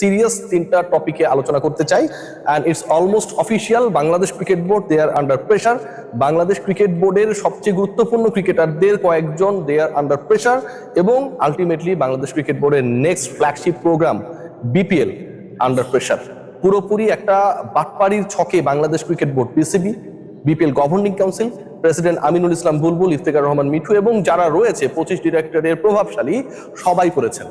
Serious তিনটা টপিকে আলোচনা করতে চাই and it's almost official. Bangladesh cricket Board they are under pressure. Bangladesh Cricket বোর্ডের সবচেয়ে গুরুত্বপূর্ণ ক্রিকেটারদের কয়েকজন দে আর আন্ডার প্রেশার এবং আলটিমেটলি বাংলাদেশ ক্রিকেট বোর্ডের next flagship programme BPL under pressure. পুরোপুরি একটা বাটপাড়ির ছকে Bangladesh cricket Board, PCB, BPL governing council, president Aminul Islam Bulbul, Iftekhar Rahman Mithu এবং যারা রয়েছে 25 ডিরেক্টরের প্রভাবশালী সবাই করেছেন।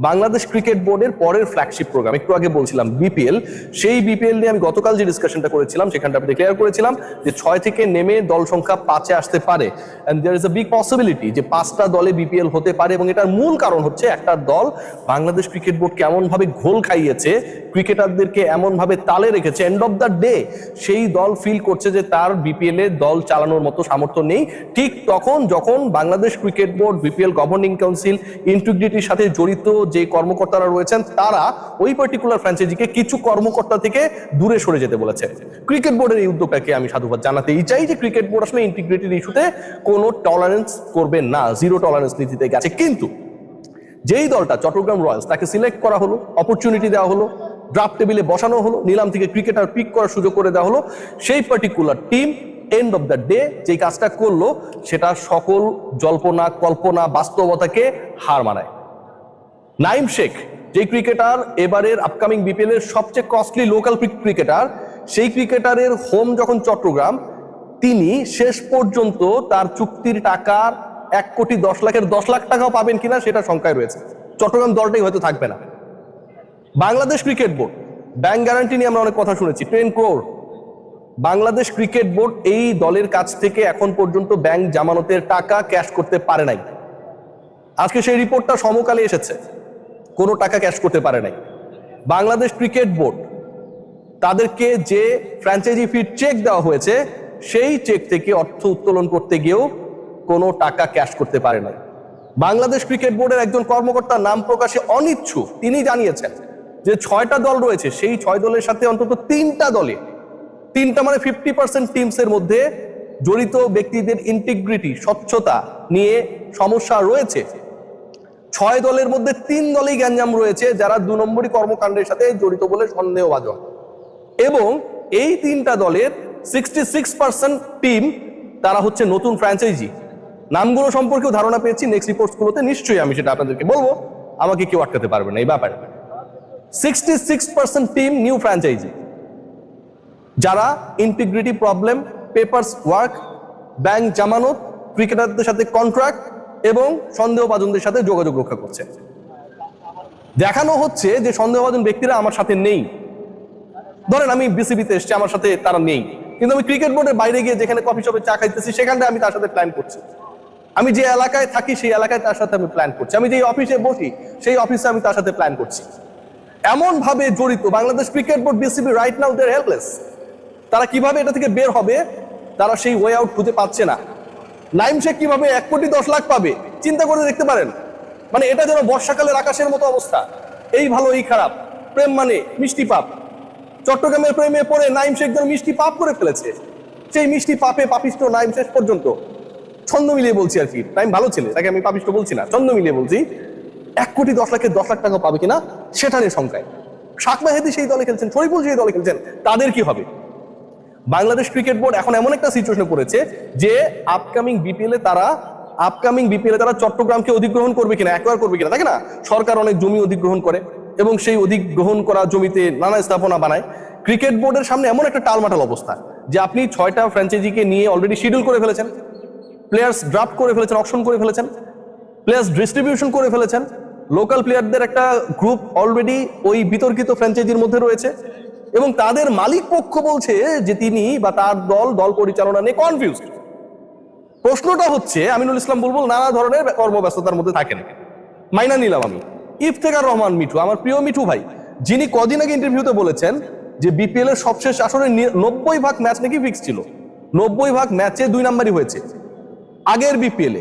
বাংলাদেশ ক্রিকেট বোর্ডের পরের ফ্ল্যাগশিপ প্রোগ্রাম, একটু আগে বলছিলাম বিপিএল, সেই বিপিএল নিয়ে আমি গতকাল যে ডিসকাশনটা করেছিলাম সেখানটা আমি ডিক্লেয়ার করেছিলাম যে 6 থেকে নেমে দল সংখ্যা 5-এ আসতে পারে and there is a big possibility যে 5টা দলে বিপিএল হতে পারে। এবং এটার মূল কারণ হচ্ছে একটা দল বাংলাদেশ ক্রিকেট বোর্ড কেমন ভাবে ঘোল খাইয়েছে, ক্রিকেটারদেরকে এমন ভাবে তালে রেখেছে, এন্ড অফ দ্য ডে সেই দল ফিল করছে যে তার বিপিএল এ দল চালানোর মতো সামর্থ্য নেই। ঠিক তখন যখন Bangladesh cricket board, BPL governing council, ইন্টিগ্রিটির সাথে জড়িত যে কর্মকর্তারা রয়েছেন তারা ওই পার্টিকুলার ফ্র্যাঞ্চাইজিকে কিছু কর্মকর্তা থেকে দূরে সরে যেতে বলেছে। ক্রিকেট বোর্ডের এই উদ্যোগটাকে আমি সাধুবাদ জানাতেই চাই যে ক্রিকেট বোর্ড আসলে ইন্টিগ্রিটির ইস্যুতে কোনো টলারেন্স করবে না, জিরো টলারেন্স নীতিতে গেছে। কিন্তু যেই দলটা চট্টগ্রাম রয়্যালস, তাকে সিলেক্ট করা হলো, অপরচুনিটি দেওয়া হলো, ড্রাফট টেবিলে বসানো হলো, নিলাম থেকে ক্রিকেটার পিক করার সুযোগ করে দেওয়া হলো, সেই particular team end of the day যেই কাজটা করলো সেটা সকল জল্পনা কল্পনা বাস্তবতাকে হার মানায়। নাইম শেখ, যে ক্রিকেটার এবারের আপকামিং বিপিএল এর সবচেয়ে কস্টলি লোকাল ক্রিকেটার, সেই ক্রিকেটারের হোম যখন চট্টগ্রাম, তিনি শেষ পর্যন্ত তার চুক্তির টাকার 1,10,00,000-এর 10 লাখ টাকাও পাবেন কিনা সেটা শঙ্কায় রয়েছে। চট্টগ্রাম দলটাই হয়তো থাকবে না। Bangladesh cricket board, bank guarantee নিয়ে আমরা অনেক কথা শুনেছি, 10 crore। বাংলাদেশ ক্রিকেট বোর্ড এই দলের কাছ থেকে এখন পর্যন্ত ব্যাংক জামানতের টাকা ক্যাশ করতে পারে নাই। আজকে সেই রিপোর্টটা সমকালে এসেছে, কোনো টাকা ক্যাশ করতে পারে নাই। বাংলাদেশ ক্রিকেট বোর্ড তাদেরকে যে ফ্র্যাঞ্চাইজি ফি চেক দেওয়া হয়েছে সেই চেক থেকে অর্থ উত্তোলন করতে গিয়েও কোনো টাকা ক্যাশ করতে পারে নাই। বাংলাদেশ ক্রিকেট বোর্ডের একজন কর্মকর্তা নাম প্রকাশে অনিচ্ছুক, তিনি জানিয়েছেন যে 6টা দল রয়েছে, সেই 6 দলের সাথে অন্তত 3টা দলে, 3টা মানে 50% টিমসের মধ্যে জড়িত ব্যক্তিদের ইন্টিগ্রিটি, স্বচ্ছতা নিয়ে সমস্যা রয়েছে। 6 দলের মধ্যে 3 দলেই গ্যাঞ্জাম রয়েছে যারা 2 নম্বরী কর্মকাণ্ডের সাথে জড়িত বলে সন্দেহভাজন। এবং এই 3টা দলের 66% টিম তারা হচ্ছে নতুন ফ্র্যাঞ্চাইজি। নামগুলো সম্পর্কেও ধারণা পেয়েছি নেক্সট রিপোর্টসগুলোতে, নিশ্চয়ই আমি সেটা আপনাদেরকে বলবো, আমাকে কেউ আটকাতে পারবে না এই ব্যাপারে। 66% টিম নিউ ফ্র্যাঞ্চাইজি, যারা integrity problem, papers work, bank জামানত, ক্রিকেটারদের সাথে কন্ট্রাক্ট এবং সন্দেহভাজনদের সাথে যোগাযোগ রক্ষা করছে। দেখানো হচ্ছে যে সন্দেহভাজন ব্যক্তিরা আমার সাথে নেই। ধরেন আমি বিসিবিতে এসছি, আমার সাথে তারা নেই, কিন্তু আমি ক্রিকেট বোর্ডের বাইরে গিয়ে যেখানে কফি শপে চা খাইতেছি সেখানটা আমি তার সাথে প্ল্যান করছি। আমি যে এলাকায় থাকি সেই এলাকায় তার সাথে আমি প্ল্যান করছি। আমি যে অফিসে বসি সেই অফিসে আমি তার সাথে প্ল্যান করছি। এমন ভাবে জড়িত Bangladesh cricket board, BCB right now they are helpless. তারা কিভাবে এটা থেকে বের হবে তারা সেই ওয়ে আউট খুঁজে পাচ্ছে না। নাইম শেখ কিভাবে 1,10,00,000 পাবে চিন্তা করে দেখতে পারেন। মানে এটা যেন বর্ষাকালের আকাশের মতো অবস্থা, এই ভালো এই খারাপ, প্রেম মানে মিষ্টি পাপ। চট্টগ্রামের প্রেমে পড়ে নাইম শেখ যেন মিষ্টি পাপ করে ফেলেছে। সেই মিষ্টি পাপে পাপিষ্ট নাইম শেষ পর্যন্ত, ছন্দ মিলিয়ে বলছি আর কি, নাইম ভালো ছেলে, তাকে আমি পাপিষ্ট বলছি না, ছন্দ মিলিয়ে বলছি, 1,10,00,000-এর 10 লাখ টাকা পাবে কিনা সেটা নিয়ে শঙ্কায়। শাক মেহেদী সেই দলে খেলছেন, শরীফুল সেই দলে খেলছেন, তাদের কি হবে? বাংলাদেশ ক্রিকেট বোর্ড এখন এমন একটা সিচুয়েশনে পড়েছে যে আপকামিং বিপিএল এ তারা চট্টগ্রামকে অধিগ্রহণ করবে কিনা, অ্যাকোয়ার করবে কিনা। দেখে না, সরকার অনেক জমি অধিগ্রহণ করে এবং সেই অধিগ্রহণ করা জমিতে নানা স্থাপনা বানায়। ক্রিকেট বোর্ডের সামনে এমন একটা টালমাটাল অবস্থা যে আপনি 6টা ফ্র্যাঞ্চাইজিকে নিয়ে অলরেডি শিডিউল করে ফেলেছেন, প্লেয়ার্স ড্রাফট করে ফেলেছেন, অকশন করে ফেলেছেন, প্লেয়ার্স ডিস্ট্রিবিউশন করে ফেলেছেন, লোকাল প্লেয়ারদের একটা গ্রুপ অলরেডি ওই বিতর্কিত ফ্র্যাঞ্চাইজির মধ্যে রয়েছে এবং তাদের মালিক পক্ষ বলছে যে তিনি বা তার দল পরিচালনা নিয়ে কনফিউজড। প্রশ্নটা হচ্ছে, আমিনুল ইসলাম বুলবুল নানা ধরনের কর্মব্যস্ততার মধ্যে থাকেন, মাইনা নিলাম আমি, ইফতেখার রহমান মিঠু, আমার প্রিয় মিঠু ভাই, যিনি কদিন আগে ইন্টারভিউতে বলেছেন যে বিপিএল এর সবশেষ আসরে 90% ম্যাচ নাকি ফিক্স ছিল, 90% ম্যাচে 2 নাম্বারই হয়েছে। আগের বিপিএল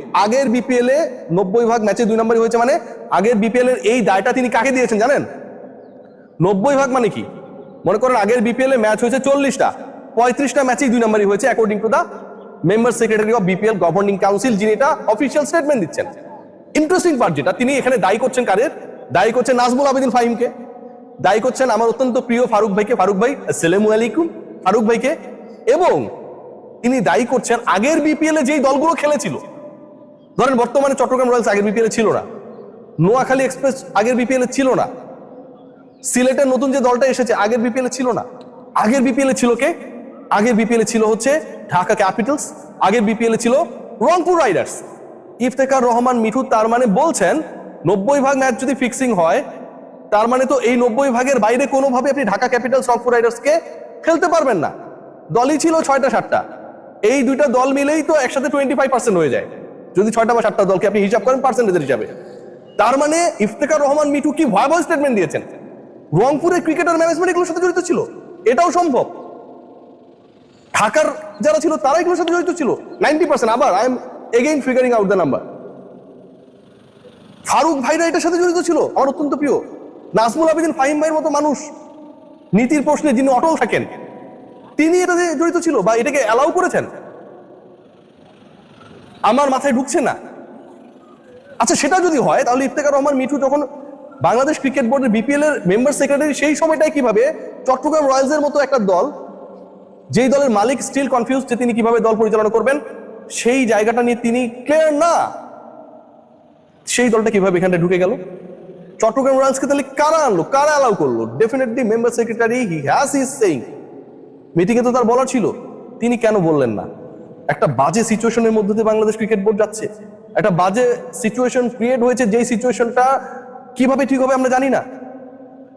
এ 90% ম্যাচে 2 নাম্বারই হয়েছে। মানে আগের বিপিএল এর এই দায়টা তিনি কাকে দিয়েছেন জানেন? 90% মানে কি? মনে করেন আগের বিপিএল এ ম্যাচ হয়েছে 40টা, 35টা ম্যাচেই 2 নাম্বারই হয়েছে according to the member secretary of BPL governing council, যিনি এটা অফিসিয়াল স্টেটমেন্ট দিচ্ছেন। ইন্টারেস্টিং পার্ট যেটা, তিনি এখানে দায়ী করছেন কাদের? দায়ী করছেন নাজমুল আবেদিন ফাহিমকে। দায়ী করছেন আমার অত্যন্ত প্রিয় ফারুক ভাইকে, ফারুক ভাই আসসালামু আলাইকুম, ফারুক ভাইকে, এবং তিনি দায়ী করছেন আগের বিপিএল এ যেই দলগুলো খেলেছিল, ধরেন বর্তমানে চট্টগ্রাম রয়্যালস আগের বিপিএল এ ছিল না, নোয়াখালী এক্সপ্রেস আগের বিপিএল এ ছিল না, সিলেটের নতুন যে দলটা এসেছে আগের বিপিএল এ ছিল না। আগের বিপিএল এ ছিল কে? আগের বিপিএল এ ছিল হচ্ছে ঢাকা ক্যাপিটালস, আগের বিপিএল এ ছিল রংপুর রাইডার্স। ইফতেখার রহমান মিঠু তার মানে বলছেন 90 ভাগ ম্যাচ যদি ফিক্সিং হয়, তার মানে তো এই 90 ভাগের বাইরে কোনোভাবে আপনি ঢাকা ক্যাপিটালস রংপুর রাইডার্সকে খেলতে পারবেন না। দলই ছিল 6টা 7টা, এই দুইটা দল মিলেই তো একসাথে 25% হয়ে যায় যদি 6টা বা 7টা দলকে আপনি হিসাব করেন পার্সেন্টেজের হিসাবে। তার মানে ইফতেখার রহমান মিঠু কি ভয়াবহ স্টেটমেন্ট দিয়েছেন, রংপুরের ক্রিকেটার ম্যানেজমেন্ট এগুলোর সাথে জড়িত ছিল, এটাও সম্ভব। ঢাকার যারা ছিল তারা এগুলোর সাথে জড়িত ছিল 90%। আবার I am again figuring out the number. Farooq ভাইরা এটার সাথে জড়িত ছিল, আমার অত্যন্ত প্রিয় নাজমুল আবেদিন ফাহিম ভাইয়ের মতো মানুষ, নীতির প্রশ্নে যিনি অটল থাকেন, তিনি এটাতে জড়িত ছিল বা এটাকে অ্যালাউ করেছেন। আমার মাথায় ঢুকছে না। আচ্ছা, সেটা যদি হয় তাহলে ইফতেখার রহমান মিঠু যখন বাংলাদেশ ক্রিকেট বোর্ডের বিপিএল এর মেম্বার সেক্রেটারি, সেই সময়টায় কিভাবে চট্টগ্রাম রয়্যালসের মতো একটা দল, যেই দলের মালিক স্টিল কনফিউজ যে তিনি কিভাবে দল পরিচালনা করবেন, সেই জায়গাটা নিয়ে তিনি ক্লিয়ার না, সেই দলটা কিভাবে এখানে ঢুকে গেল? চট্টগ্রাম রয়্যালসকে তাহলে কারা আনলো, কারা অ্যালাউ করলো? Definitely member secretary, he has his saying. Meeting এ তো তার বলার ছিল, তিনি কেন বললেন না? একটা বাজে সিচুয়েশনের মধ্যে দিয়ে বাংলাদেশ ক্রিকেট বোর্ড যাচ্ছে, একটা বাজে সিচুয়েশন ক্রিয়েট হয়েছে, যেই সিচুয়েশনটা কিভাবে ঠিক হবে আমরা জানি না।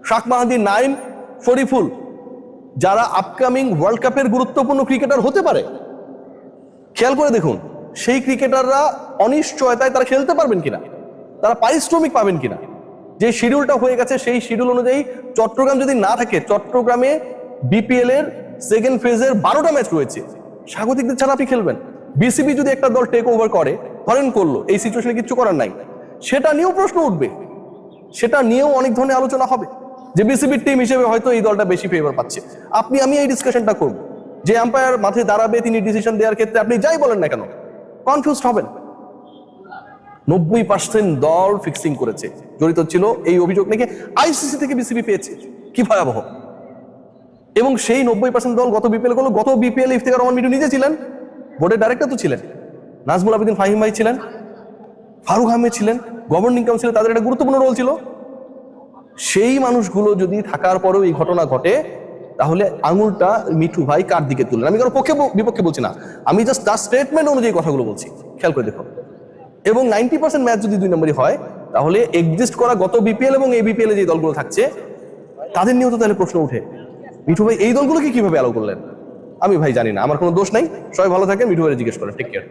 শাক মাহাদি, নাইম, শরীফুল, যারা আপকামিং ওয়ার্ল্ড কাপের গুরুত্বপূর্ণ ক্রিকেটার হতে পারে, খেয়াল করে দেখুন সেই ক্রিকেটাররা অনিশ্চয়তায় তারা খেলতে পারবেন কিনা, তারা পারিশ্রমিক পাবেন কিনা। যে শিডিউলটা হয়ে গেছে সেই শিডিউল অনুযায়ী চট্টগ্রাম যদি না থাকে, চট্টগ্রামে বিপিএল এর সেকেন্ড ফেজের 12টা ম্যাচ রয়েছে, স্বাগতিকদের ছাড়া আপনি খেলবেন। বিসিবি যদি একটা দল টেক ওভার করে, ধরেন করলো, এই সিচুয়েশনে কিচ্ছু করার নাই, সেটা নিয়েও প্রশ্ন উঠবে, সেটা নিয়েও অনেক ধরনের আলোচনা হবে যে বিসিবির টিম হিসেবে হয়তো এই দলটা বেশি ফেভার পাচ্ছে। আমি এই ডিসকাশনটা করব, যে আম্পায়ার মাঠে দাঁড়াবে তিনি ডিসিশন দেওয়ার ক্ষেত্রে আপনি যাই বলেন না কেন কনফিউজড হবেন। 90% দল ফিক্সিং করেছে, জড়িত ছিল, এই অভিযোগ নাকি আইসিসি থেকে বিসিবি পেয়েছে। কি ভয়াবহ! এবং সেই 90% দল গত বিপিএল গুলো, গত বিপিএল ইফতেখার রহমান মিঠু নিজে ছিলেন, বোর্ডের ডাইরেক্টর তো ছিলেন, নাজমুল আবেদিন ফাহিম ভাই ছিলেন, ফারুক আহমেদ ছিলেন, গভর্নিং কাউন্সিলে তাদের একটা গুরুত্বপূর্ণ রোল ছিল। সেই মানুষগুলো যদি থাকার পরেও এই ঘটনা ঘটে, তাহলে আঙুলটা মিঠু ভাই কার দিকে তুললেন? আমি কারো পক্ষে বিপক্ষে বলছি না, আমি জাস্ট তার স্টেটমেন্ট অনুযায়ী কথাগুলো বলছি, খেয়াল করে দেখো। এবং 90% ম্যাচ যদি 2 নম্বরই হয়, তাহলে এক্সিস্ট করা গত বিপিএল এবং এই বিপিএল এ যে দলগুলো থাকছে তাদের নিয়েও তো তাহলে প্রশ্ন উঠে, মিঠু ভাই এই দলগুলোকে কিভাবে অ্যালাউ করলেন? আমি ভাই জানি না, আমার কোনো দোষ নাই। সবাই ভালো থাকেন, মিঠু ভাই জিজ্ঞেস করেন। Take care.